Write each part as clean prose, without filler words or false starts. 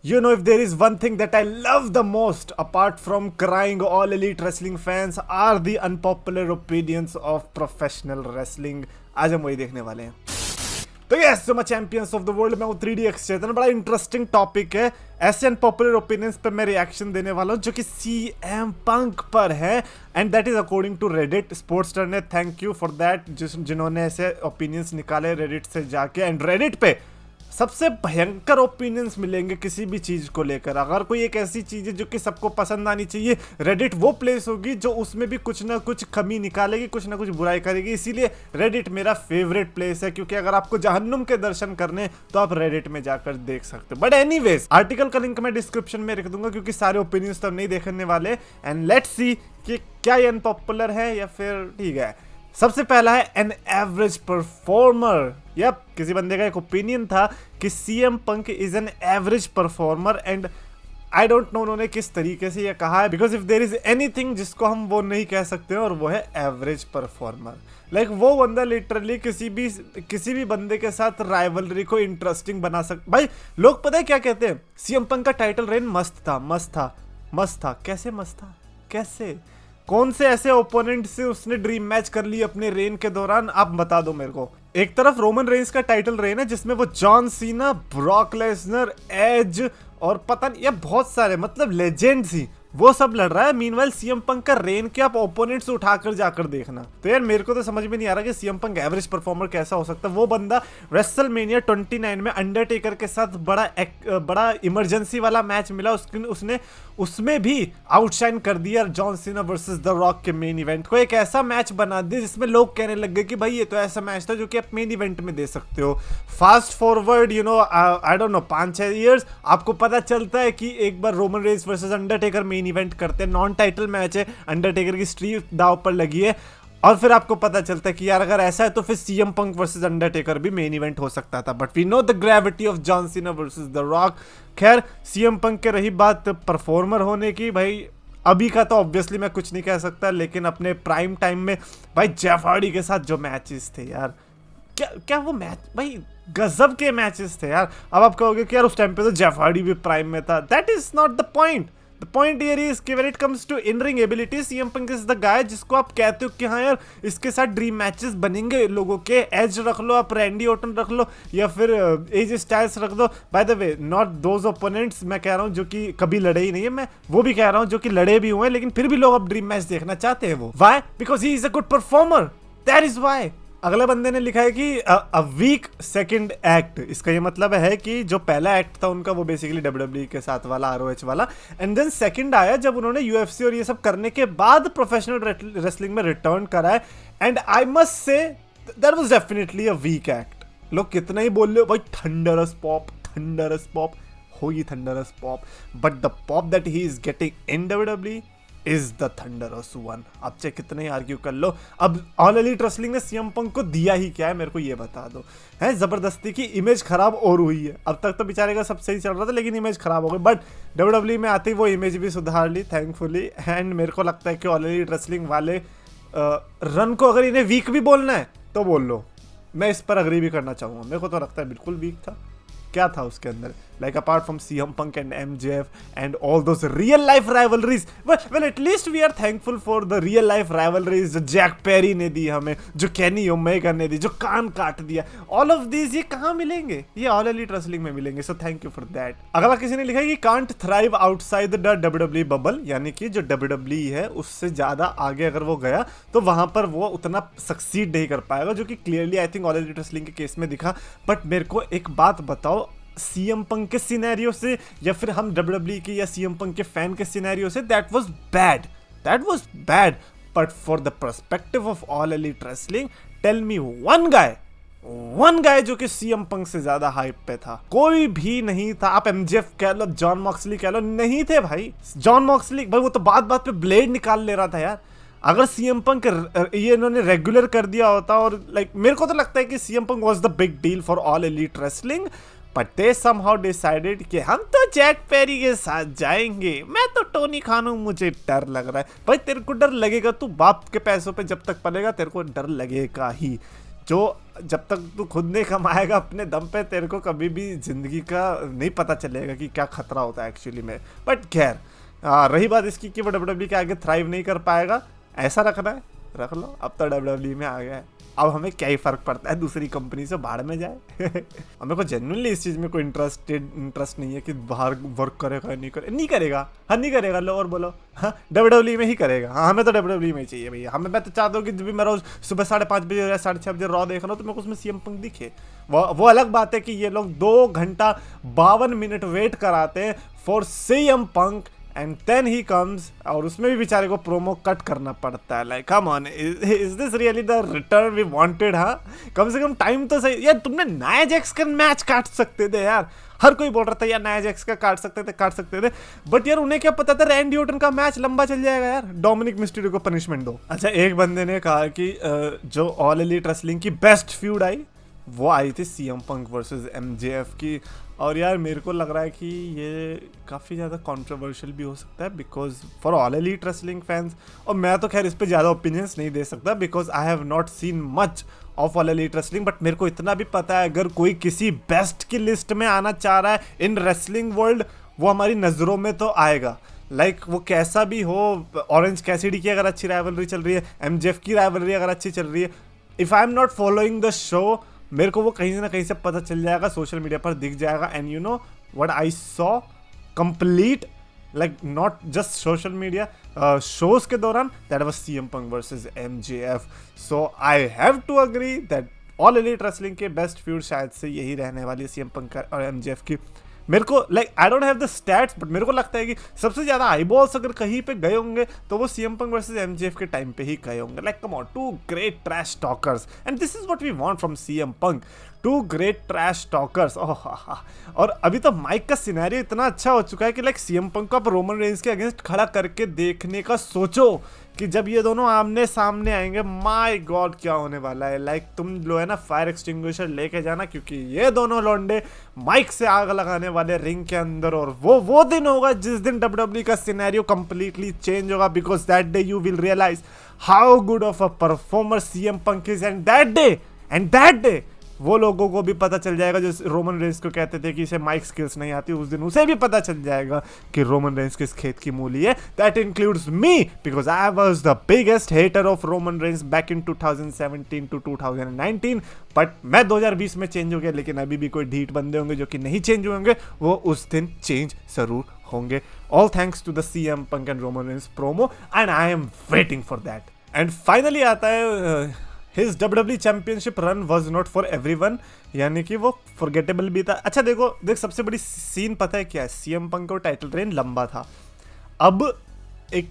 You know, if there is one thing that I love the most, apart from crying all elite wrestling fans, are the unpopular opinions of professional wrestling. आज हम वही देखने वाले हैं। तो yes, जो मैं चैंपियंस ऑफ द वर्ल्ड में हूँ 3DX चेतन, बड़ा इंटरेस्टिंग टॉपिक है। ऐसे अनपॉपुलर ओपिनियंस पे मैं रिएक्शन देने वाला हूँ जो कि CM पंक पर है, and that is according to Reddit. Sportster ने थैंक यू फॉर दैट, जिन्होंने ऐसे ओपिनियंस निकाले रेडिट से जाके। एंड रेडिट पे सबसे भयंकर ओपिनियंस मिलेंगे किसी भी चीज को लेकर। अगर कोई एक ऐसी चीज है जो कि सबको पसंद आनी चाहिए, रेडिट वो प्लेस होगी जो उसमें भी कुछ ना कुछ कमी निकालेगी, कुछ ना कुछ बुराई करेगी। इसीलिए रेडिट मेरा फेवरेट प्लेस है, क्योंकि अगर आपको जहन्नुम के दर्शन करने तो आप रेडिट में जाकर देख सकते हो। बट एनीवेज, आर्टिकल का लिंक मैं डिस्क्रिप्शन में रख दूंगा, क्योंकि सारे ओपिनियंस तो हम नहीं देखने वाले। एंड लेट्स सी कि क्या ये अनपॉपुलर है या फिर ठीक है। सबसे पहला है एन एवरेज परफॉर्मर। यप, किसी बंदे का एक ओपिनियन था कि CM Punk is an average performer, and I don't know उन्होंने किस तरीके से ये कहा है, because if there is anything जिसको हम वो नहीं कह सकते हैं, और वो है एवरेज परफॉर्मर। लाइक वो बंदा लिटरली किसी भी बंदे के साथ राइवलरी को इंटरेस्टिंग बना सकता। भाई लोग पता है क्या कहते हैं, CM पंक का टाइटल रेन मस्त था। कैसे मस्त था? कैसे? कौन से ऐसे ओपोनेंट से उसने ड्रीम मैच कर ली अपने रेन के दौरान? आप बता दो मेरे को। एक तरफ रोमन रेंस का टाइटल रेन है जिसमें वो John Cena, Brock Lesnar, as और पता नहीं, ये बहुत सारे मतलब लेजेंड्स ही वो सब लड़ रहा है। मीनवाइल CM पंक का रेन के आप ओपोनेंट्स उठाकर जाकर देखना। तो यार मेरे को तो समझ में नहीं आ रहा कि CM पंक एवरेज परफॉर्मर कैसा हो सकता है। वो बंदा रेसलमेनिया 29 में अंडरटेकर के साथ बड़ा इमरजेंसी वाला मैच मिला, उसने उसमें भी आउटशाइन कर दिया John Cena versus the rock के मेन इवेंट को। एक ऐसा मैच बना दिया जिसमें लोग कहने लग गए कि भाई ये तो ऐसा मैच था जो कि आप मेन इवेंट में दे सकते हो। Fast forward I don't know 5-6 years, आपको पता चलता है कि एक बार Roman Reigns versus Undertaker main event करते हैं, नॉन टाइटल मैच है, अंडरटेकर की स्ट्रीक दांव पर लगी है, और फिर आपको पता चलता है कि यार अगर ऐसा है तो फिर CM पंक वर्सेस अंडरटेकर भी मेन इवेंट हो सकता था। But we know the gravity of John Cena versus the Rock. खैर, CM पंक के रही बात परफॉर्मर होने की, भाई अभी का तो ऑब्वियसली मैं कुछ नहीं कह सकता, लेकिन अपने प्राइम टाइम में भाई जेफ हार्डी के साथ जो मैचेस थे यार, क्या वो मैच भाई गजब के मैचेस थे यार। अब आप कहोगे कि यार उस टाइम पे तो जेफ हार्डी भी प्राइम में था। That is not the point. The point here is कि when it comes to in-ring ability, CM Punk is the guy जिसको आप कहते हो कि हाँ यार इसके साथ ड्रीम मैचेस बनेंगे लोगों के। एज रख लो, आप रैंडी ऑर्टन रख लो, या फिर एज स्टाइल्स रख दो। By the way, not those opponents मैं कह रहा हूँ जो कि कभी लड़े ही नहीं है, मैं वो भी कह रहा हूँ जो कि लड़े भी हुए हैं, लेकिन फिर भी लोग अब ड्रीम मैच देखना चाहते हैं। वो why? Because he is a good performer, that is why. अगले बंदे ने लिखा है कि अ वीक सेकंड एक्ट। इसका ये मतलब है कि जो पहला एक्ट था उनका वो बेसिकली WWE के साथ वाला, ROH वाला, एंड देन सेकंड आया जब उन्होंने UFC और ये सब करने के बाद प्रोफेशनल रेसलिंग में रिटर्न करा है। And I must say that was definitely a weak act. लोग कितना ही बोल रहे हो भाई, थंडरस पॉप होगी, thunderous pop, but the pop that he is getting in WWE is the thunderous one. आप चाहे कितने ही आर्ग्यू कर लो। अब ऑल एलीट रेसलिंग ने CM पंक को दिया ही क्या है, मेरे को ये बता दो। है जबरदस्ती की इमेज खराब और हुई है। अब तक तो बेचारे का सब सही चल रहा था, लेकिन इमेज खराब हो गई। बट WWE में आते ही वो इमेज भी सुधार ली थैंकफुली। एंड मेरे को लगता है कि ऑल एलीट रेसलिंग वाले रन को अगर इन्हें वीक भी बोलना है तो बोल लो, मैं इस पर अग्री भी करना चाहूँगा। मेरे को तो लगता है बिल्कुल वीक था। क्या था उसके अंदर, like apart from CM Punk and MJF and all those real life rivalries, well at least we are thankful for the real life rivalries जो जैक पेरी ने दी हमें, जो केनी ओमेगा ने दी, जो कान काट दिया। all of these ये कहाँ मिलेंगे? ये ऑल एलीट रेसलिंग में मिलेंगे। so thank you for that। अगला किसी ने लिखा है कि can't thrive outside the WWE bubble, यानी कि जो WWE है उससे ज्यादा आगे अगर वो गया तो वहां पर वो उतना सक्सीड नहीं कर पाएगा, जो कि clearly I think all Elite Wrestling के केस में दिखा। बट मेरे को एक बात बताओ, CM पंक के सिनेरियो से या फिर हम WWE के या CM पंक के फैन के सिनेरियो से, that was bad. But for the perspective of All Elite Wrestling, tell me one guy जो कि CM पंक से ज्यादा हाइप पे था। कोई भी नहीं था। आप MJF कह लो, जॉन मॉक्सली कह लो, नहीं थे भाई। जॉन मॉक्सली भाई वो तो बात पे ब्लेड निकाल ले रहा था यार। अगर CM पंक ये इन्होंने रेगुलर कर दिया होता, और लाइक मेरे को तो लगता है कि CM punk was the big deal for all Elite wrestling, but they somehow decided कि हम तो जैक पेरी के साथ जाएंगे। मैं तो टोनी खान हूं, मुझे डर लग रहा है। भाई तेरे को डर लगेगा, तू बाप के पैसों पे जब तक पलेगा तेरे को डर लगेगा ही। जो जब तक तू खुद नहीं कमाएगा अपने दम पे, तेरे को कभी भी जिंदगी का नहीं पता चलेगा कि क्या खतरा होता है एक्चुअली में। बट खैर, रही बात इसकी कि वो डब्ल्यूडब्ल्यू के आगे थ्राइव नहीं कर पाएगा, ऐसा रखना है रख लो। अब तो डब्ल्यूडब्ल्यू में आ गया है, अब हमें क्या ही फर्क पड़ता है, दूसरी कंपनी से बाहर में जाए। हमें को जेन्युइनली इस चीज में कोई इंटरेस्ट नहीं है कि बाहर वर्क करेगा नहीं करेगा। हाँ नहीं करेगा, लो और बोलो, हाँ डब्ल्यूडब्ल्यू में ही करेगा। हाँ हमें तो डब्ल्यूडब्ल्यू में ही चाहिए भैया। मैं तो चाहता हूँ कि जब भी मैं रोज सुबह 5:30 बजे या 6:30 बजे रॉ देख रहा हूँ तो मेरे को उसमें सीएम पंक दिखे। वो अलग बात है कि ये लोग 2 घंटा 52 मिनट वेट कराते हैं for CM Punk and then he comes, और उसमें भी बेचारे को प्रोमो कट करना पड़ता है। Like come on, is this really the return we wanted? हाँ कम से कम टाइम तो सही यार। तुमने नाया जैक्स का मैच काट सकते थे यार, हर कोई बोल रहा था यार नाया जैक्स का काट सकते थे। बट यार उन्हें क्या पता था रैंडी ऑर्टन का मैच लंबा चल जाएगा यार, डोमिनिक मिस्टीरियो को पनिशमेंट दो। अच्छा, एक बंदे ने कहा कि जो ऑल एलीट रेसलिंग की बेस्ट फ्यूड आई वो आई थी सीएम पंक वर्सेस एमजेएफ की। और यार मेरे को लग रहा है कि ये काफ़ी ज़्यादा कंट्रोवर्शियल भी हो सकता है because for all Elite wrestling fans. और मैं तो खैर इस पे ज़्यादा ओपिनियंस नहीं दे सकता because I have not seen much of All Elite wrestling. But मेरे को इतना भी पता है अगर कोई किसी बेस्ट की लिस्ट में आना चाह रहा है इन रेसलिंग वर्ल्ड, वो हमारी नज़रों में तो आएगा। लाइक वो कैसा भी हो, ऑरेंज कैसिडी की अगर अच्छी राइवलरी चल रही है, एमजेएफ की राइवलरी अगर अच्छी चल रही है, if I am not following the show, मेरे को वो कहीं ना कहीं से पता चल जाएगा, सोशल मीडिया पर दिख जाएगा। And you know what I saw complete, like not just social media shows के दौरान, that was CM Punk versus MJF. So I have to agree that All Elite Wrestling के बेस्ट फ्यूड शायद से यही रहने वाली है, सीएम पंक और एमजेएफ की। मेरे को like I don't have the stats, but मेरे को लगता है कि सबसे ज्यादा आईबॉल्स अगर कहीं पे गए होंगे तो वो सीएम पंक वर्सेस एमजेएफ के टाइम पे ही गए होंगे। Like come on, 2 great trash talkers and this is what we want from CM Punk, 2 great trash talkers. और अभी तो माइक का सिनेरियो इतना अच्छा हो चुका है कि लाइक सीएम पंक को आप रोमन रेंज के अगेंस्ट खड़ा करके देखने का सोचो कि जब ये दोनों आमने सामने आएंगे, माय गॉड क्या होने वाला है। लाइक तुम लो है ना फायर एक्सटिंग्विशर लेके जाना, क्योंकि ये दोनों लौंडे माइक से आग लगाने वाले रिंग के अंदर। और वो दिन होगा जिस दिन डब्ल्यूडब्ल्यू का सिनेरियो कंप्लीटली चेंज होगा because that day you will realize how good of a performer CM Punk is. And that day वो लोगों को भी पता चल जाएगा जो रोमन रेंज को कहते थे कि इसे माइक स्किल्स नहीं आती, उस दिन उसे भी पता चल जाएगा कि रोमन रेंज किस खेत की मूली है। That includes me because I was the biggest hater of Roman Reigns back in 2017 to 2019। But मैं 2020 में चेंज हो गया, लेकिन अभी भी कोई ढीठ बंदे होंगे जो कि नहीं चेंज होंगे, वो उस दिन चेंज जरूर होंगे। All thanks to the CM Punk and Roman Reigns promo and I am waiting for that. And finally आता है His WWE Championship run was not for everyone, यानी कि वो फॉरगेटेबल भी था। अच्छा देख सबसे बड़ी सीन पता है क्या है, सीएम पंक का टाइटल रेन लंबा था। अब एक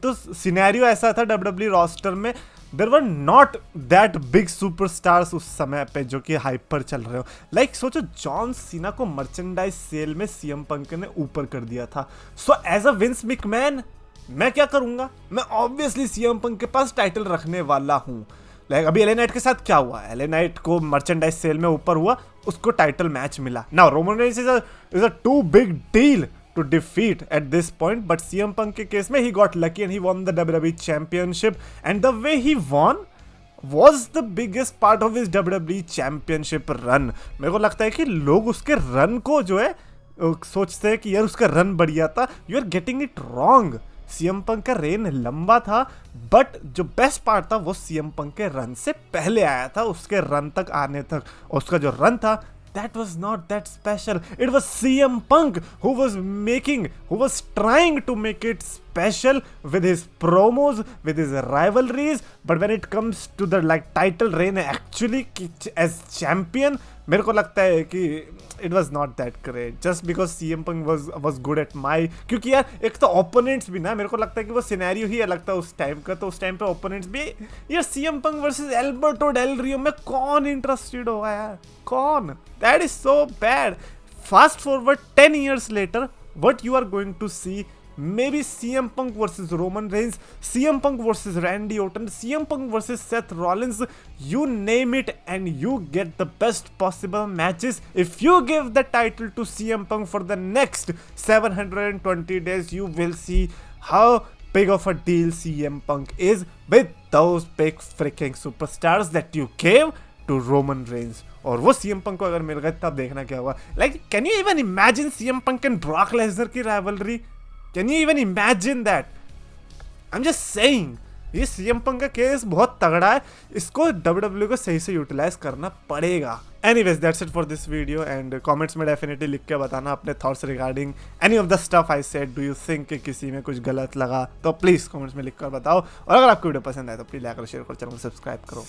तो सिनेरियो ऐसा था WWE रोस्टर में, there were not that big superstars उस समय पे जो कि हाइप पर चल रहे हो। लाइक सोचो जॉन सीना को मर्चेंडाइज सेल में सीएम पंक ने ऊपर कर दिया था। So as a Vince McMahon मैं क्या करूंगा, मैं ऑब्वियसली सीएम पंक के पास टाइटल रखने वाला हूं। लाइक अभी एले नाइट के साथ क्या हुआ, एले नाइट को मर्चेंडाइज सेल में ऊपर हुआ, उसको टाइटल मैच मिला। Now Roman Reigns is a too big deal to defeat at this point, but CM Punk के केस में he got lucky and he won the WWE championship and the way he won was the biggest part of his WWE championship run. मेरे को लगता है कि लोग उसके run को जो है सोचते हैं कि यार उसका रन बढ़िया था, you are getting it wrong. CM Punk का रेन लंबा था, बट जो बेस्ट पार्ट था वो सीएम पंक के रन से पहले आया था, उसके रन तक आने तक। उसका जो रन था that was not that special. It was CM Punk who was trying to make it special with his promos, with his rivalries. But when it comes to the like title reign actually as champion, मेरे को लगता है कि it was not that great just because CM Punk was good at my, क्योंकि यार एक तो opponents भी ना, मेरे को लगता है कि वो सिनेरियो ही अलग था उस टाइम का। तो उस टाइम पे ओपोनेंट्स भी यार CM Punk versus Alberto Del Rio में कौन इंटरेस्टेड होगा यार, कौन? That is so bad. Fast forward 10 years later, what you are going to see, maybe CM Punk versus Roman Reigns, CM Punk versus Randy Orton, CM Punk versus Seth Rollins, you name it and you get the best possible matches. If you give the title to CM Punk for the next 720 days, you will see how big of a deal CM Punk is with those big freaking superstars that you gave to Roman Reigns, और वो CM पंक को अगर मिल गए तब देखना क्या हुआ। Like can you even imagine CM Punk and Brock Lesnar की rivalry? Can you even imagine that? I am just saying, ये सीएम पंक का केस बहुत तगड़ा है, इसको WWE को सही से यूटिलाइज करना पड़ेगा। Anyways that's it for this video, and comments में डेफिनेटली लिख के बताना अपने thoughts regarding any of the stuff I said. Do you think कि किसी में कुछ गलत लगा तो प्लीज कमेंट्स में लिख कर बताओ, और अगर आपको वीडियो पसंद आए तो प्लीज लाइक और शेयर करो, चैनल को सब्सक्राइब करो।